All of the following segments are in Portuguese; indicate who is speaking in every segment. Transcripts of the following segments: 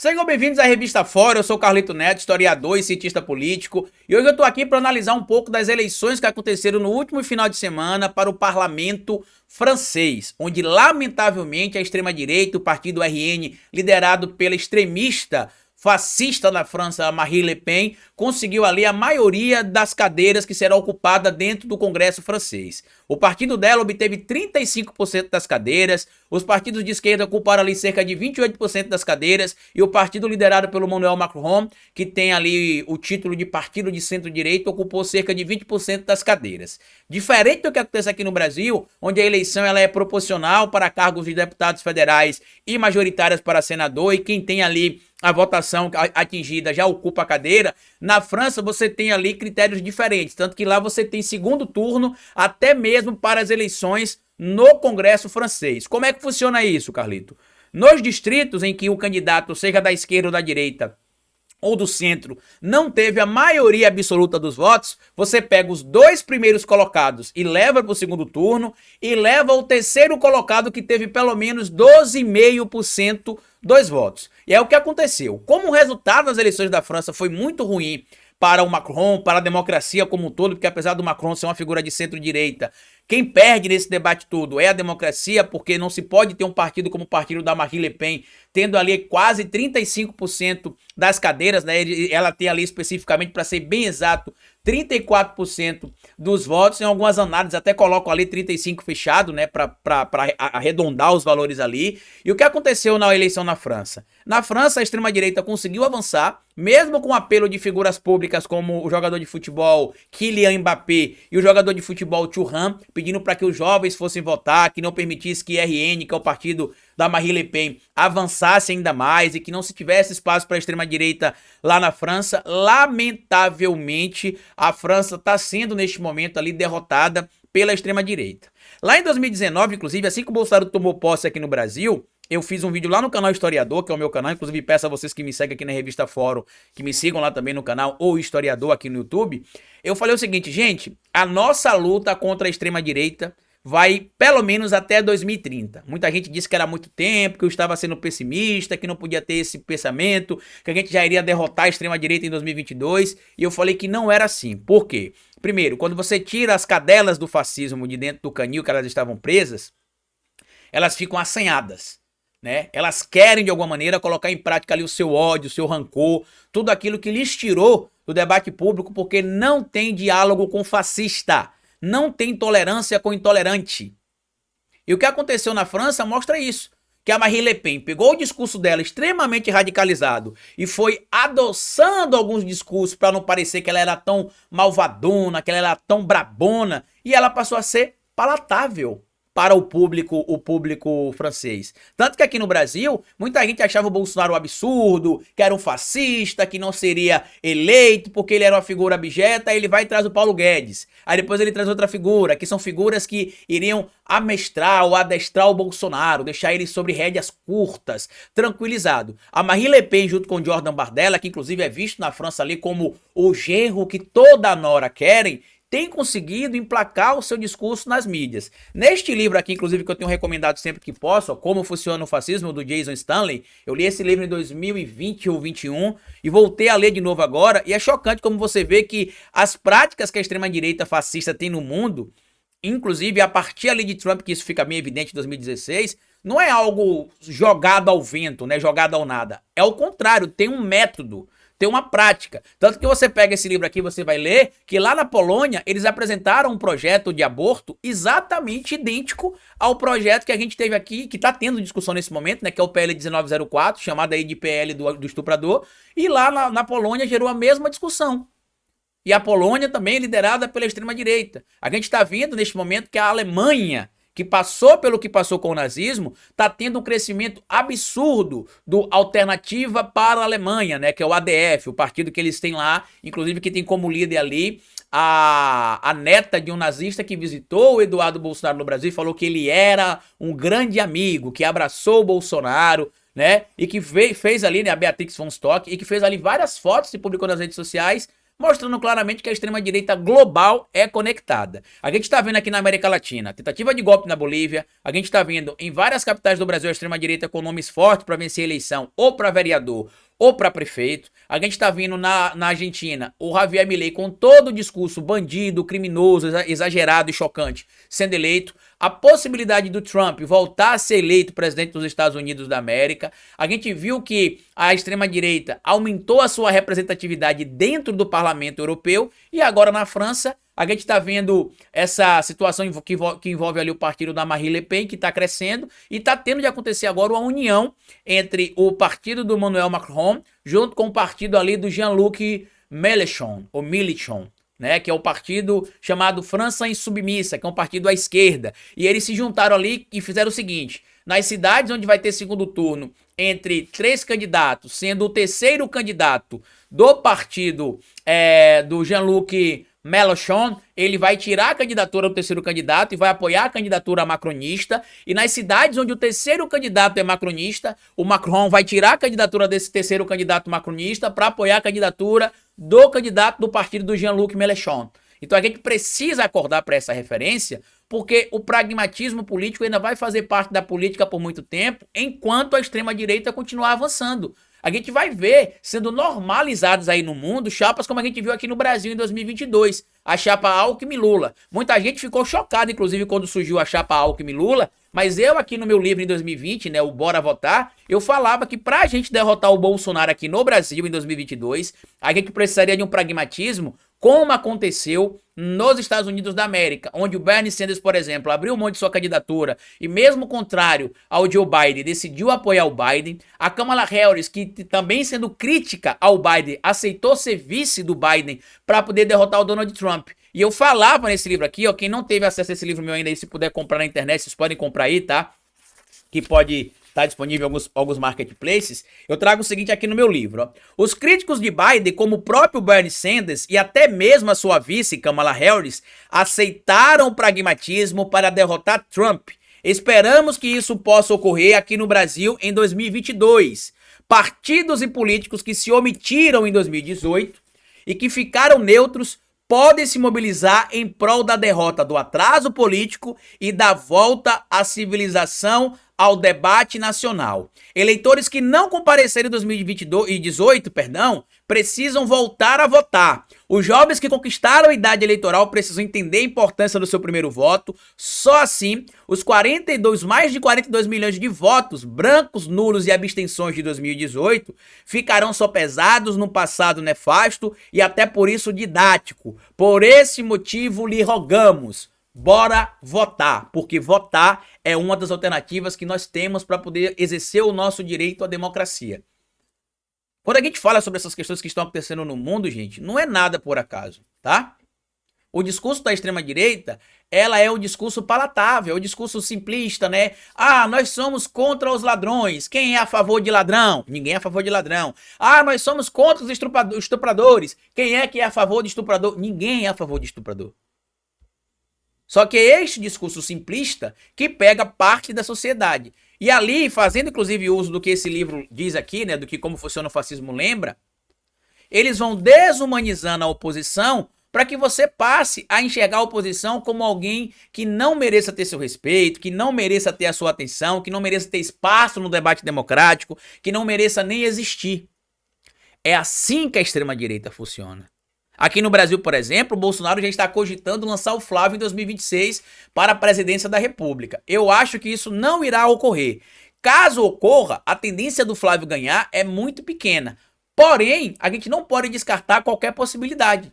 Speaker 1: Sejam bem-vindos à Revista Fora, eu sou Carlito Neto, historiador e cientista político, e hoje eu tô aqui para analisar um pouco das eleições que aconteceram no último final de semana para o parlamento francês, onde lamentavelmente a extrema-direita, o partido RN, liderado pela extremista fascista na França, Marine Le Pen, conseguiu ali a maioria das cadeiras que será ocupada dentro do Congresso francês. O partido dela obteve 35% das cadeiras, os partidos de esquerda ocuparam ali cerca de 28% das cadeiras, e o partido liderado pelo Emmanuel Macron, que tem ali o título de partido de centro-direita, ocupou cerca de 20% das cadeiras. Diferente do que acontece aqui no Brasil, onde a eleição ela é proporcional para cargos de deputados federais e majoritárias para senador, e quem tem ali a votação atingida já ocupa a cadeira. Na França você tem ali critérios diferentes, tanto que lá você tem segundo turno até mesmo para as eleições no Congresso francês. Como é que funciona isso, Carlito? Nos distritos em que o candidato, seja da esquerda ou da direita, ou do centro, não teve a maioria absoluta dos votos, você pega os dois primeiros colocados e leva para o segundo turno, e leva o terceiro colocado que teve pelo menos 12,5% dos votos. E é o que aconteceu. Como o resultado das eleições da França foi muito ruim para o Macron, para a democracia como um todo, porque apesar do Macron ser uma figura de centro-direita, quem perde nesse debate todo é a democracia, porque não se pode ter um partido como o partido da Marine Le Pen, tendo ali quase 35% das cadeiras, né? Ela tem ali especificamente, para ser bem exato, 34% dos votos. Em algumas análises até colocam ali 35 fechado, né, para arredondar os valores ali. E o que aconteceu na eleição na França? Na França, a extrema-direita conseguiu avançar, mesmo com o apelo de figuras públicas como o jogador de futebol Kylian Mbappé e o jogador de futebol Thuram, pedindo para que os jovens fossem votar, que não permitisse que RN, que é o partido da Marine Le Pen, avançasse ainda mais e que não se tivesse espaço para a extrema-direita lá na França. Lamentavelmente, a França está sendo neste momento ali derrotada pela extrema-direita. Lá em 2019, inclusive, assim que o Bolsonaro tomou posse aqui no Brasil, eu fiz um vídeo lá no canal Historiador, que é o meu canal, inclusive peço a vocês que me seguem aqui na Revista Fórum, que me sigam lá também no canal, ou Historiador aqui no YouTube. Eu falei o seguinte, gente, a nossa luta contra a extrema-direita vai pelo menos até 2030. Muita gente disse que era muito tempo, que eu estava sendo pessimista, que não podia ter esse pensamento, que a gente já iria derrotar a extrema-direita em 2022, e eu falei que não era assim. Por quê? Primeiro, quando você tira as cadelas do fascismo de dentro do canil que elas estavam presas, elas ficam assanhadas, né? Elas querem de alguma maneira colocar em prática ali o seu ódio, o seu rancor, tudo aquilo que lhes tirou do debate público, porque não tem diálogo com fascista, não tem tolerância com intolerante. E o que aconteceu na França mostra isso, que a Marine Le Pen pegou o discurso dela extremamente radicalizado e foi adoçando alguns discursos para não parecer que ela era tão malvadona, que ela era tão brabona, e ela passou a ser palatável para o público francês. Tanto que aqui no Brasil, muita gente achava o Bolsonaro um absurdo, que era um fascista, que não seria eleito porque ele era uma figura abjeta. Aí ele vai e traz o Paulo Guedes. Aí depois ele traz outra figura, que são figuras que iriam amestrar ou adestrar o Bolsonaro, deixar ele sobre rédeas curtas, tranquilizado. A Marine Le Pen, junto com Jordan Bardella, que inclusive é visto na França ali como o genro que toda a nora querem, tem conseguido emplacar o seu discurso nas mídias. Neste livro aqui, inclusive, que eu tenho recomendado sempre que posso, ó, Como Funciona o Fascismo, do Jason Stanley, eu li esse livro em 2020 ou 2021 e voltei a ler de novo agora, e é chocante como você vê que as práticas que a extrema-direita fascista tem no mundo, inclusive a partir ali de Trump, que isso fica bem evidente em 2016, não é algo jogado ao vento, né, jogado ao nada. É o contrário, tem um método, tem uma prática. Tanto que você pega esse livro aqui, você vai ler que lá na Polônia eles apresentaram um projeto de aborto exatamente idêntico ao projeto que a gente teve aqui, que está tendo discussão nesse momento, né, que é o PL 1904, chamado aí de PL do estuprador, e lá na Polônia gerou a mesma discussão. E a Polônia também é liderada pela extrema-direita. A gente está vendo neste momento que a Alemanha, que passou pelo que passou com o nazismo, está tendo um crescimento absurdo do Alternativa para a Alemanha, né, que é o ADF, o partido que eles têm lá, inclusive que tem como líder ali a neta de um nazista que visitou o Eduardo Bolsonaro no Brasil e falou que ele era um grande amigo, que abraçou o Bolsonaro, né, e que fez ali, né, a Beatrix von Stock, e que fez ali várias fotos e publicou nas redes sociais mostrando claramente que a extrema-direita global é conectada. A gente está vendo aqui na América Latina tentativa de golpe na Bolívia, a gente está vendo em várias capitais do Brasil a extrema-direita com nomes fortes para vencer a eleição, ou para vereador, ou para prefeito. A gente está vendo na Argentina o Javier Milei com todo o discurso bandido, criminoso, exagerado e chocante sendo eleito. A possibilidade do Trump voltar a ser eleito presidente dos Estados Unidos da América. A gente viu que a extrema-direita aumentou a sua representatividade dentro do Parlamento Europeu e agora na França a gente está vendo essa situação que envolve ali o partido da Marine Le Pen, que está crescendo, e está tendo de acontecer agora uma união entre o partido do Emmanuel Macron, junto com o partido ali do Jean-Luc Mélenchon, ou Mélenchon, né, que é o partido chamado França Insubmissa, que é um partido à esquerda. E eles se juntaram ali e fizeram o seguinte: nas cidades onde vai ter segundo turno entre 3 candidatos, sendo o terceiro candidato do partido do Jean-Luc Mélenchon, ele vai tirar a candidatura do terceiro candidato e vai apoiar a candidatura macronista. E nas cidades onde o terceiro candidato é macronista, o Macron vai tirar a candidatura desse terceiro candidato macronista para apoiar a candidatura do candidato do partido do Jean-Luc Mélenchon. Então a gente precisa acordar para essa referência, porque o pragmatismo político ainda vai fazer parte da política por muito tempo, enquanto a extrema-direita continuar avançando. A gente vai ver sendo normalizadas aí no mundo chapas como a gente viu aqui no Brasil em 2022, a chapa Alckmin-Lula. Muita gente ficou chocada, inclusive, quando surgiu a chapa Alckmin-Lula, mas eu aqui no meu livro em 2020, né, o Bora Votar, eu falava que pra gente derrotar o Bolsonaro aqui no Brasil em 2022, a gente precisaria de um pragmatismo como aconteceu nos Estados Unidos da América, onde o Bernie Sanders, por exemplo, abriu mão de sua candidatura e mesmo contrário ao Joe Biden, decidiu apoiar o Biden. A Kamala Harris, que também sendo crítica ao Biden, aceitou ser vice do Biden para poder derrotar o Donald Trump. E eu falava nesse livro aqui, ó, quem não teve acesso a esse livro meu ainda, aí, se puder comprar na internet, vocês podem comprar aí, tá? Que pode estar disponível em alguns marketplaces. Eu trago o seguinte aqui no meu livro, ó. Os críticos de Biden, como o próprio Bernie Sanders e até mesmo a sua vice, Kamala Harris, aceitaram o pragmatismo para derrotar Trump. Esperamos que isso possa ocorrer aqui no Brasil em 2022. Partidos e políticos que se omitiram em 2018 e que ficaram neutros podem se mobilizar em prol da derrota do atraso político e da volta à civilização, ao debate nacional. Eleitores que não compareceram em 2018, precisam voltar a votar. Os jovens que conquistaram a idade eleitoral precisam entender a importância do seu primeiro voto. Só assim, os mais de 42 milhões de votos, brancos, nulos e abstenções de 2018, ficarão sopesados no passado nefasto e até por isso didático. Por esse motivo, lhe rogamos: bora votar, porque votar é uma das alternativas que nós temos para poder exercer o nosso direito à democracia. Quando a gente fala sobre essas questões que estão acontecendo no mundo, gente, não é nada por acaso, tá? O discurso da extrema-direita, ela é um discurso palatável, é um discurso simplista, né? Ah, nós somos contra os ladrões. Quem é a favor de ladrão? Ninguém é a favor de ladrão. Ah, nós somos contra os estupradores. Quem é que é a favor de estuprador? Ninguém é a favor de estuprador. Só que é este discurso simplista que pega parte da sociedade. E ali, fazendo inclusive uso do que esse livro diz aqui, né, do que como funciona o fascismo lembra, eles vão desumanizando a oposição para que você passe a enxergar a oposição como alguém que não mereça ter seu respeito, que não mereça ter a sua atenção, que não mereça ter espaço no debate democrático, que não mereça nem existir. É assim que a extrema-direita funciona. Aqui no Brasil, por exemplo, o Bolsonaro já está cogitando lançar o Flávio em 2026 para a presidência da República. Eu acho que isso não irá ocorrer. Caso ocorra, a tendência do Flávio ganhar é muito pequena. Porém, a gente não pode descartar qualquer possibilidade.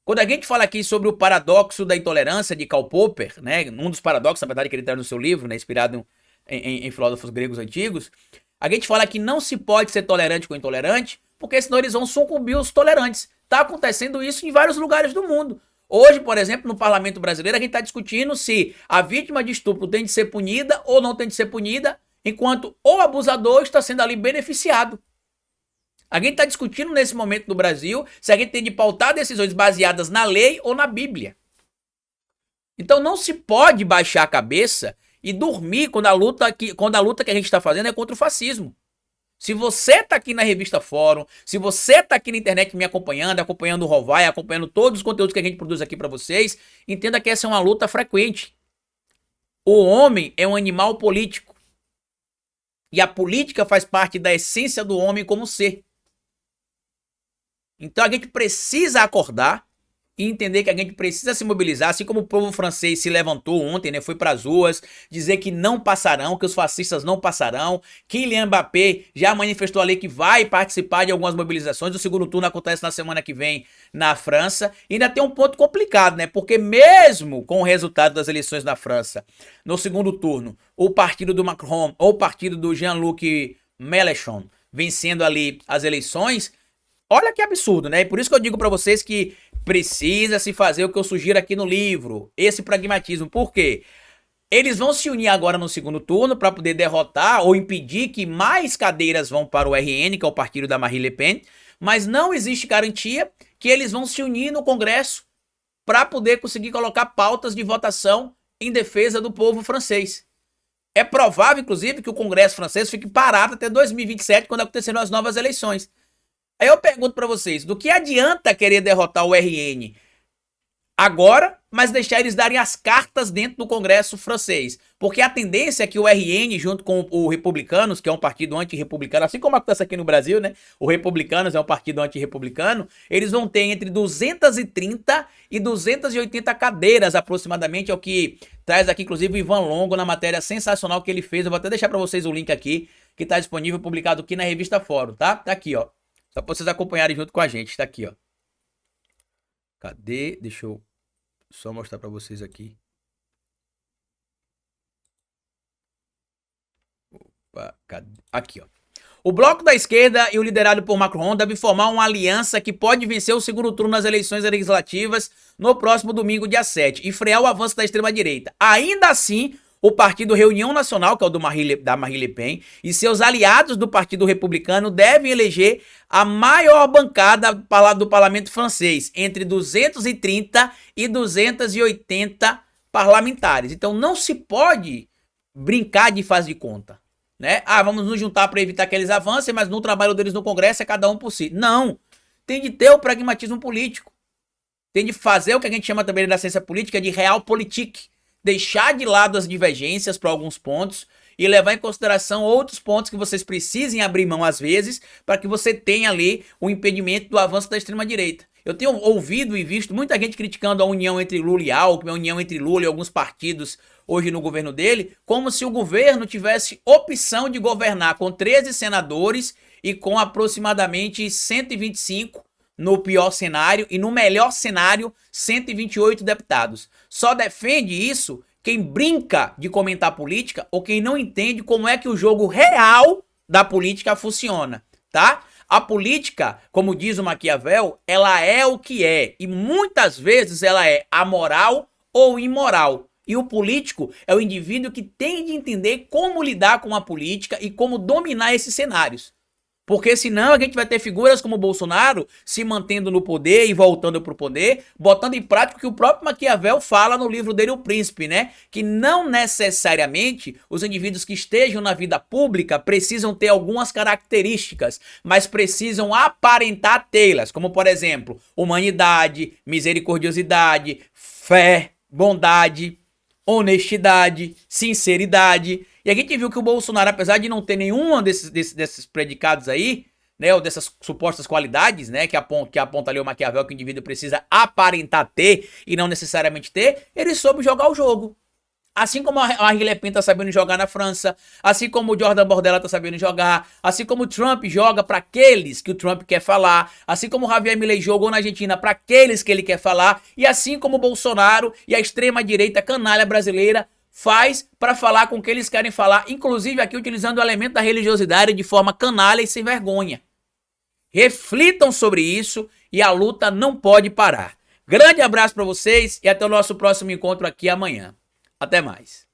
Speaker 1: Quando a gente fala aqui sobre o paradoxo da intolerância de Karl Popper, né, um dos paradoxos, na verdade, que ele traz no seu livro, né, inspirado em filósofos gregos antigos, a gente fala que não se pode ser tolerante com intolerante, porque senão eles vão sucumbir os tolerantes. Está acontecendo isso em vários lugares do mundo. Hoje, por exemplo, no parlamento brasileiro, a gente está discutindo se a vítima de estupro tem de ser punida ou não tem de ser punida, enquanto o abusador está sendo ali beneficiado. A gente está discutindo nesse momento no Brasil se a gente tem de pautar decisões baseadas na lei ou na Bíblia. Então não se pode baixar a cabeça e dormir quando a luta que a gente está fazendo é contra o fascismo. Se você tá aqui na revista Fórum, se você tá aqui na internet me acompanhando, acompanhando o Rovai, acompanhando todos os conteúdos que a gente produz aqui para vocês, entenda que essa é uma luta frequente. O homem é um animal político. E a política faz parte da essência do homem como ser. Então a gente precisa acordar e entender que a gente precisa se mobilizar, assim como o povo francês se levantou ontem, né, foi para as ruas dizer que não passarão, que os fascistas não passarão. Kylian Mbappé já manifestou ali que vai participar de algumas mobilizações. O segundo turno acontece na semana que vem na França. E ainda tem um ponto complicado, né, porque mesmo com o resultado das eleições na França, no segundo turno, o partido do Macron ou o partido do Jean-Luc Mélenchon vencendo ali as eleições, olha que absurdo, né? E por isso que eu digo para vocês que precisa se fazer o que eu sugiro aqui no livro, esse pragmatismo. Por quê? Eles vão se unir agora no segundo turno para poder derrotar ou impedir que mais cadeiras vão para o RN, que é o partido da Marine Le Pen, mas não existe garantia que eles vão se unir no Congresso para poder conseguir colocar pautas de votação em defesa do povo francês. É provável, inclusive, que o Congresso francês fique parado até 2027, quando acontecerão as novas eleições. Aí eu pergunto pra vocês, do que adianta querer derrotar o RN agora, mas deixar eles darem as cartas dentro do Congresso francês? Porque a tendência é que o RN, junto com o Republicanos, que é um partido antirrepublicano, assim como acontece aqui no Brasil, né? O Republicanos é um partido antirrepublicano, eles vão ter entre 230 e 280 cadeiras aproximadamente, é o que traz aqui, inclusive, o Ivan Longo na matéria sensacional que ele fez. Eu vou até deixar pra vocês o link aqui, que tá disponível, publicado aqui na revista Fórum, tá? Tá aqui, ó. Só pra vocês acompanharem junto com a gente. Tá aqui, ó. Cadê? Deixa eu só mostrar pra vocês aqui. Opa, cadê? Aqui, ó. O bloco da esquerda e o liderado por Macron devem formar uma aliança que pode vencer o segundo turno nas eleições legislativas no próximo domingo, dia 7, e frear o avanço da extrema-direita. Ainda assim, o partido Reunião Nacional, que é o da Marine Le Pen, e seus aliados do Partido Republicano devem eleger a maior bancada do parlamento francês, entre 230 e 280 parlamentares. Então não se pode brincar de faz de conta, né? Ah, vamos nos juntar para evitar que eles avancem, mas no trabalho deles no Congresso é cada um por si. Não, tem de ter o pragmatismo político. Tem de fazer o que a gente chama também na ciência política de realpolitik. Deixar de lado as divergências para alguns pontos e levar em consideração outros pontos que vocês precisem abrir mão às vezes para que você tenha ali o impedimento do avanço da extrema-direita. Eu tenho ouvido e visto muita gente criticando a união entre Lula e Alckmin, a união entre Lula e alguns partidos hoje no governo dele, como se o governo tivesse opção de governar com 13 senadores e com aproximadamente 125 no pior cenário e no melhor cenário 128 deputados. Só defende isso quem brinca de comentar política ou quem não entende como é que o jogo real da política funciona, tá? A política, como diz o Maquiavel, ela é o que é e muitas vezes ela é amoral ou imoral. E o político é o indivíduo que tem de entender como lidar com a política e como dominar esses cenários. Porque senão a gente vai ter figuras como o Bolsonaro se mantendo no poder e voltando pro poder, botando em prática o que o próprio Maquiavel fala no livro dele, O Príncipe, né? Que não necessariamente os indivíduos que estejam na vida pública precisam ter algumas características, mas precisam aparentar tê-las, como por exemplo, humanidade, misericordiosidade, fé, bondade, honestidade, sinceridade. E a gente viu que o Bolsonaro, apesar de não ter nenhum desses predicados aí, né, ou dessas supostas qualidades, né, que aponta ali o Maquiavel, que o indivíduo precisa aparentar ter e não necessariamente ter, ele soube jogar o jogo. Assim como a Marine Le Pen tá sabendo jogar na França, assim como o Jordan Bordella tá sabendo jogar, assim como o Trump joga para aqueles que o Trump quer falar, assim como o Javier Milei jogou na Argentina para aqueles que ele quer falar, e assim como o Bolsonaro e a extrema-direita canalha brasileira faz para falar com o que eles querem falar, inclusive aqui utilizando o elemento da religiosidade de forma canalha e sem vergonha. Reflitam sobre isso e a luta não pode parar. Grande abraço para vocês e até o nosso próximo encontro aqui amanhã. Até mais.